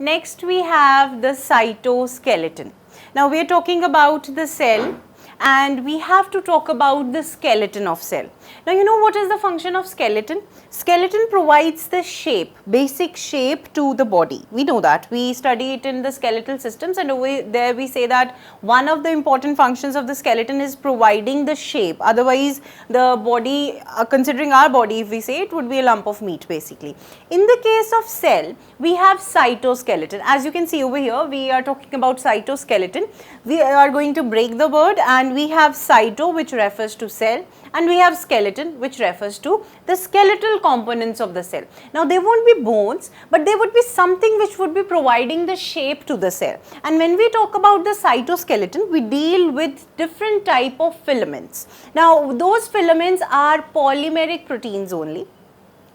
Next we have the cytoskeleton. Now we are talking about the cell and we have to talk about the skeleton of cell. Now you know what is the function of skeleton? Skeleton provides the shape, basic shape to the body. We know that. We study it in the skeletal systems, and over there we say that one of the important functions of the skeleton is providing the shape. Otherwise the body, considering our body, if we say, it would be a lump of meat basically. In the case of cell, we have cytoskeleton. As you can see over here, we are talking about cytoskeleton. We are going to break the word, and we have cyto, which refers to cell, and we have skeleton, which refers to the skeletal components of the cell. Now they won't be bones, but they would be something which would be providing the shape to the cell. And when we talk about the cytoskeleton, we deal with different type of filaments. Now those filaments are polymeric proteins only.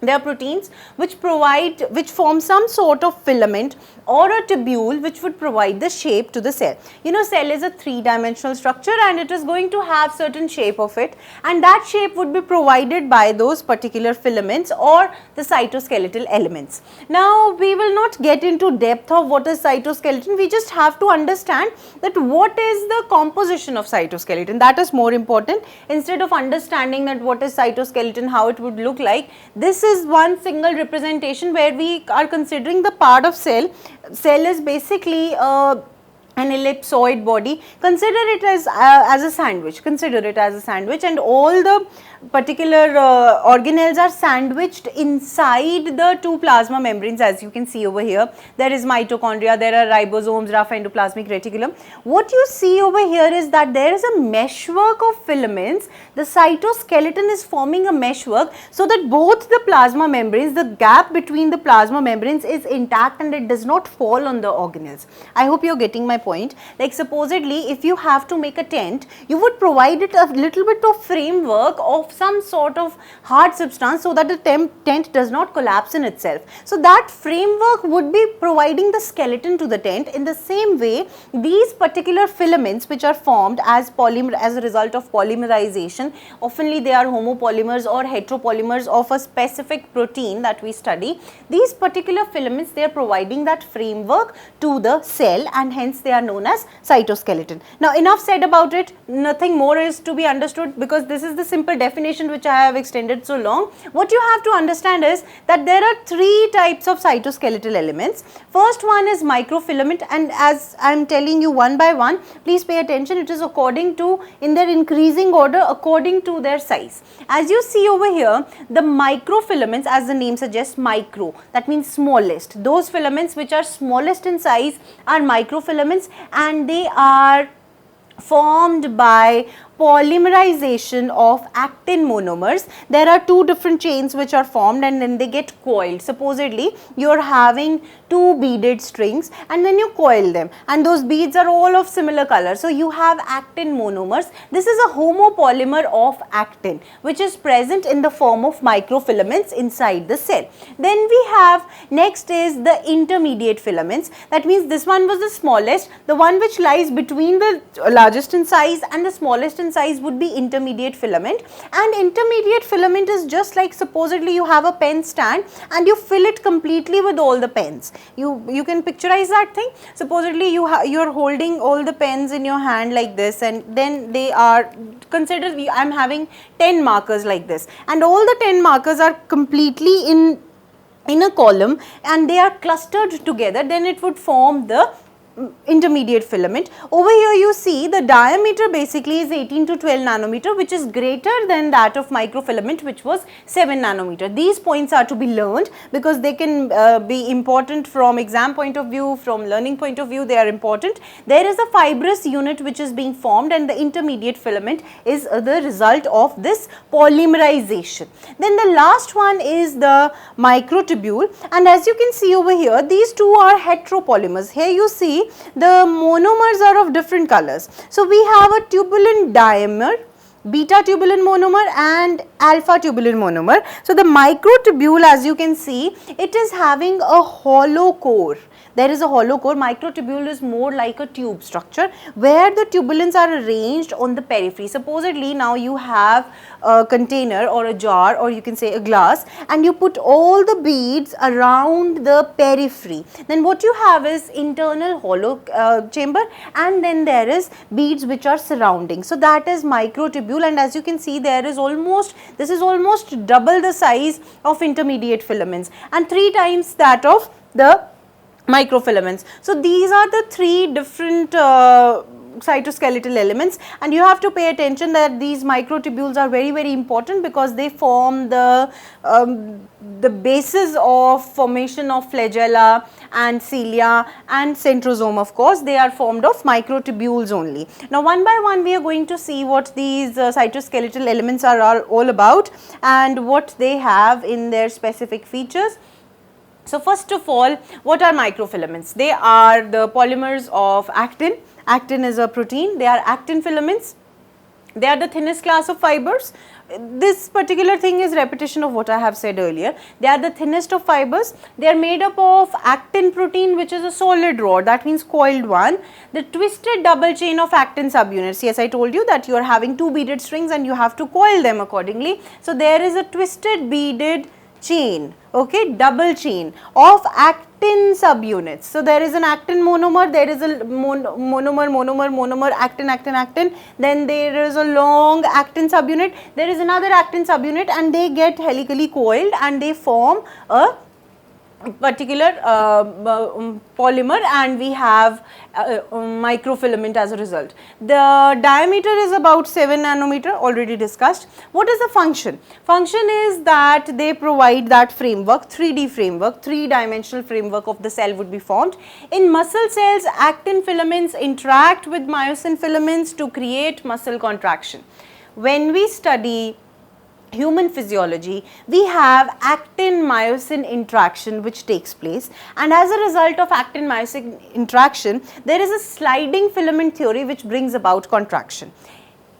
They are proteins which form some sort of filament or a tubule which would provide the shape to the cell. You know, cell is a three-dimensional structure and it is going to have certain shape of it, and that shape would be provided by those particular filaments or the cytoskeletal elements. Now we will not get into depth of what is cytoskeleton. We just have to understand that what is the composition of cytoskeleton. That is more important. Instead of understanding that what is cytoskeleton, how it would look like, this is one single representation where we are considering the part of cell. Cell is basically an ellipsoid body. Consider it as a sandwich. Consider it as a sandwich, and all the particular organelles are sandwiched inside the two plasma membranes. As you can see over here, there is mitochondria, there are ribosomes, rough endoplasmic reticulum. What you see over here is that there is a meshwork of filaments. The cytoskeleton is forming a meshwork so that both the plasma membranes, the gap between the plasma membranes is intact and it does not fall on the organelles. I hope you are getting my point. Like supposedly, if you have to make a tent, you would provide it a little bit of framework of some sort of hard substance so that the tent does not collapse in itself. So that framework would be providing the skeleton to the tent. In the same way, these particular filaments which are formed as a result of polymerization, oftenly they are homopolymers or heteropolymers of a specific protein that we study. These particular filaments, they are providing that framework to the cell, and hence they are known as cytoskeleton. Now enough said about it. Nothing more is to be understood because this is the simple definition which I have extended so long. What you have to understand is that there are three types of cytoskeletal elements. First one is microfilament, and as I am telling you one by one, please pay attention. It is according to, in their increasing order according to their size. As you see over here, the microfilaments, as the name suggests, micro, that means smallest. Those filaments which are smallest in size are microfilaments, and they are formed by polymerization of actin monomers. There are two different chains which are formed and then they get coiled. Supposedly you are having two beaded strings and then you coil them, and those beads are all of similar color. So you have actin monomers. This is a homopolymer of actin which is present in the form of microfilaments inside the cell. Then we have, next is the intermediate filaments. That means this one was the smallest. The one which lies between the largest in size and the smallest in size would be intermediate filament. And intermediate filament is just like, supposedly you have a pen stand and you fill it completely with all the pens. You can picturize that thing. Supposedly you are holding all the pens in your hand like this, and then they are, consider I am having 10 markers like this, and all the 10 markers are completely in a column and they are clustered together. Then it would form the intermediate filament. Over here you see the diameter basically is 18 to 12 nanometer, which is greater than that of microfilament, which was 7 nanometer. These points are to be learned because they can be important from exam point of view, from learning point of view, they are important. There is a fibrous unit which is being formed, and the intermediate filament is the result of this polymerization. Then the last one is the microtubule, and as you can see over here, these two are heteropolymers. Here you see the monomers are of different colors. So we have a tubular dimer, beta tubulin monomer and alpha tubulin monomer. So the microtubule, as you can see, it is having a hollow core. There is a hollow core. Microtubule is more like a tube structure where the tubulins are arranged on the periphery. Supposedly now you have a container or a jar, or you can say a glass, and you put all the beads around the periphery. Then what you have is internal hollow chamber, and then there is beads which are surrounding. So that is microtubule, and as you can see, this is almost double the size of intermediate filaments and 3 times that of the microfilaments. So these are the 3 different cytoskeletal elements, and you have to pay attention that these microtubules are very important because they form the basis of formation of flagella and cilia and centrosome. Of course, they are formed of microtubules only. Now one by one we are going to see what these cytoskeletal elements are all about and what they have in their specific features. So first of all, what are microfilaments? They are the polymers of actin. Actin is a protein. They are actin filaments. They are the thinnest class of fibers. This particular thing is repetition of what I have said earlier. They are the thinnest of fibers. They are made up of actin protein, which is a solid rod, that means coiled one. The twisted double chain of actin subunits. Yes, I told you that you are having 2 beaded strings and you have to coil them accordingly. So there is a twisted beaded chain, okay, double chain of actin subunits. So there is an actin monomer, there is a monomer, actin, then there is a long actin subunit, there is another actin subunit, and they get helically coiled and they form a particular polymer, and we have microfilament as a result. The diameter is about 7 nanometer, already discussed. What is the function? Function is that they provide that framework, 3D framework, 3-dimensional framework of the cell would be formed. In muscle cells, actin filaments interact with myosin filaments to create muscle contraction. When we study human physiology, we have actin myosin interaction which takes place, and as a result of actin myosin interaction there is a sliding filament theory which brings about contraction.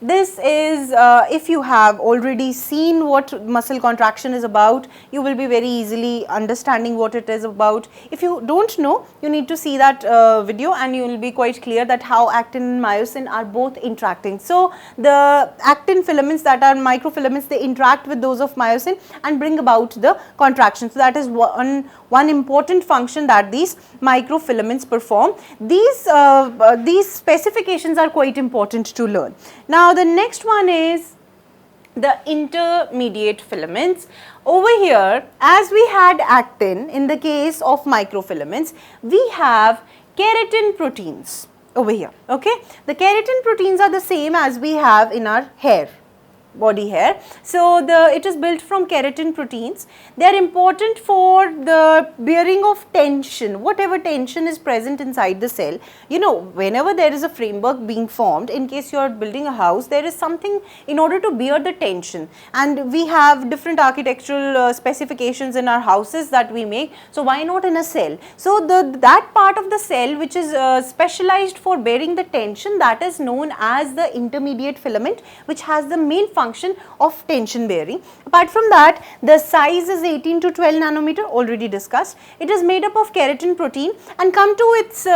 This is, if you have already seen what muscle contraction is about, you will be very easily understanding what it is about. If you don't know, you need to see that video and you will be quite clear that how actin and myosin are both interacting. So the actin filaments, that are microfilaments, they interact with those of myosin and bring about the contraction. So that is one important function that these microfilaments perform. These specifications are quite important to learn. Now the next one is the intermediate filaments. Over here, as we had actin, in the case of microfilaments, we have keratin proteins over here, okay. The keratin proteins are the same as we have in our hair, body hair. So it is built from keratin proteins. They are important for the bearing of tension, whatever tension is present inside the cell. You know, whenever there is a framework being formed, in case you are building a house, there is something in order to bear the tension, and we have different architectural specifications in our houses that we make. So why not in a cell? So that part of the cell which is specialized for bearing the tension, that is known as the intermediate filament, which has the main function of tension bearing. Apart from that, the size is 18 to 12 nanometer, already discussed. It is made up of keratin protein, and come to its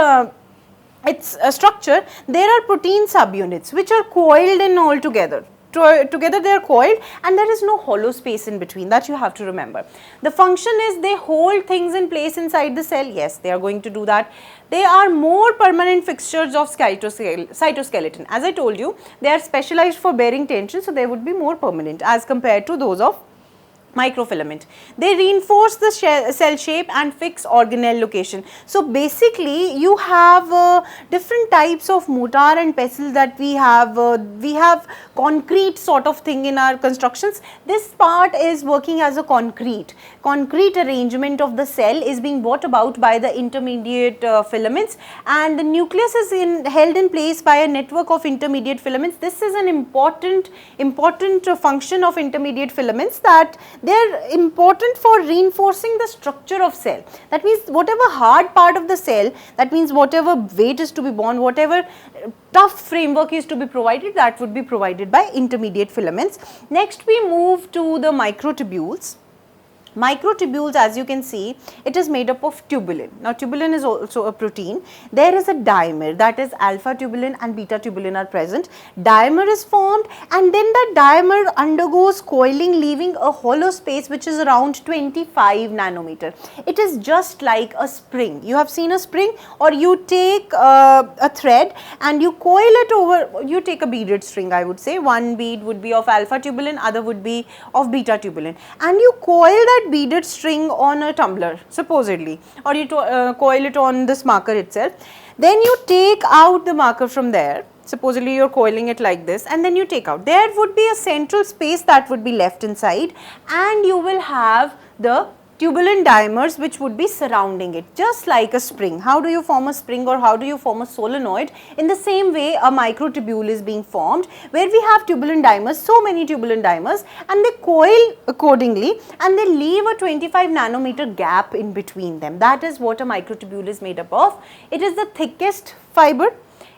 structure. There are protein subunits which are coiled in all together. Together they are coiled, and there is no hollow space in between, that you have to remember. The function is they hold things in place inside the cell. Yes, they are going to do that. They are more permanent fixtures of cytoskeleton. As I told you, they are specialized for bearing tension, so they would be more permanent as compared to those of microfilament. They reinforce the cell shape and fix organelle location. So basically you have different types of mortar and pestle that we have concrete sort of thing in our constructions. This part is working as a concrete arrangement of the cell is being brought about by the intermediate filaments, and the nucleus is held in place by a network of intermediate filaments. This is an important function of intermediate filaments, that They are important for reinforcing the structure of cell. That means whatever hard part of the cell, that means whatever weight is to be borne, whatever tough framework is to be provided, that would be provided by intermediate filaments. Next we move to the microtubules. Microtubules, as you can see, it is made up of tubulin. Now tubulin is also a protein. There is a dimer, that is alpha tubulin and beta tubulin are present. Dimer is formed and then the dimer undergoes coiling, leaving a hollow space which is around 25 nanometer. It is just like a spring. You have seen a spring, or you take a thread and you coil it over, you take a beaded string, I would say. One bead would be of alpha tubulin, other would be of beta tubulin, and you coil that beaded string on a tumbler supposedly, or you coil it on this marker itself. Then you take out the marker from there, supposedly you are coiling it like this, and then you take out. There would be a central space that would be left inside, and you will have the tubulin dimers which would be surrounding it, just like a spring. How do you form a spring, or how do you form a solenoid? In the same way a microtubule is being formed, where we have tubulin dimers, so many tubulin dimers, and they coil accordingly and they leave a 25 nanometer gap in between them. That is what a microtubule is made up of. It is the thickest fiber.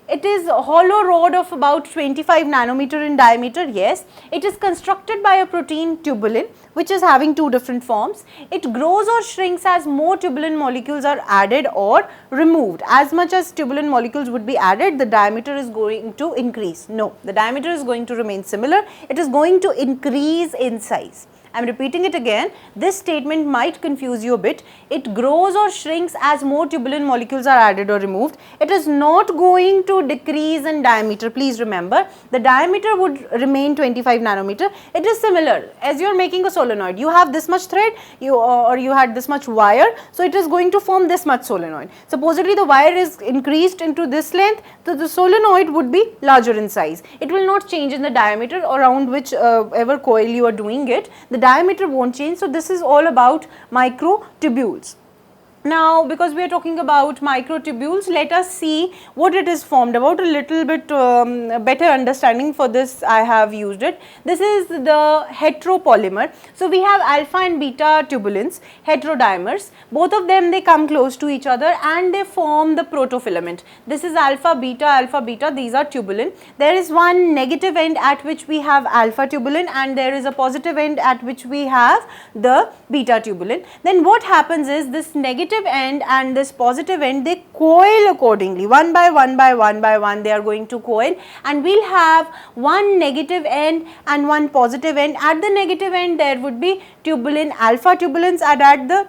It is a hollow rod of about 25 nanometer in diameter. Yes, it is constructed by a protein tubulin, which is having two different forms. It grows or shrinks as more tubulin molecules are added or removed. As much as tubulin molecules would be added, the diameter is going to increase. No, the diameter is going to remain similar. It is going to increase in size. I am repeating it again. This statement might confuse you a bit. It grows or shrinks as more tubulin molecules are added or removed. It is not going to decrease in diameter. Please remember, the diameter would remain 25 nanometer. It is similar as you are making a solenoid. You have this much thread, or you had this much wire, so it is going to form this much solenoid. Supposedly the wire is increased into this length, so the solenoid would be larger in size. It will not change in the diameter around which ever coil you are doing it. The diameter won't change. So this is all about microtubules. Now, because we are talking about microtubules, let us see what it is formed about. A little bit better understanding for this I have used it. This is the heteropolymer. So we have alpha and beta tubulins, heterodimers. Both of them, they come close to each other and they form the protofilament. This is alpha, beta, these are tubulin. There is one negative end at which we have alpha tubulin, and there is a positive end at which we have the beta tubulin. Then what happens is, this negative end and this positive end, they coil accordingly, one by one they are going to coil, and we'll have one negative end and one positive end. At the negative end there would be tubulin alpha tubulins, and at the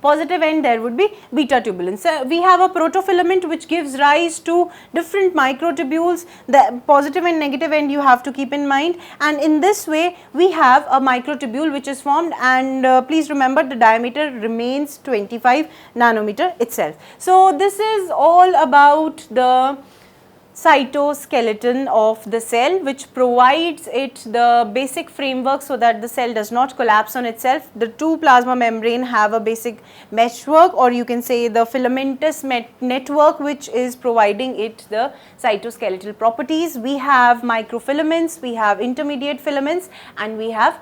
positive end there would be beta tubulins. So we have a protofilament which gives rise to different microtubules. The positive and negative end you have to keep in mind, and in this way we have a microtubule which is formed, and please remember the diameter remains 25 nanometer itself. So this is all about the cytoskeleton of the cell, which provides it the basic framework so that the cell does not collapse on itself. The two plasma membrane have a basic meshwork, or you can say the filamentous network, which is providing it the cytoskeletal properties. We have microfilaments, we have intermediate filaments, and we have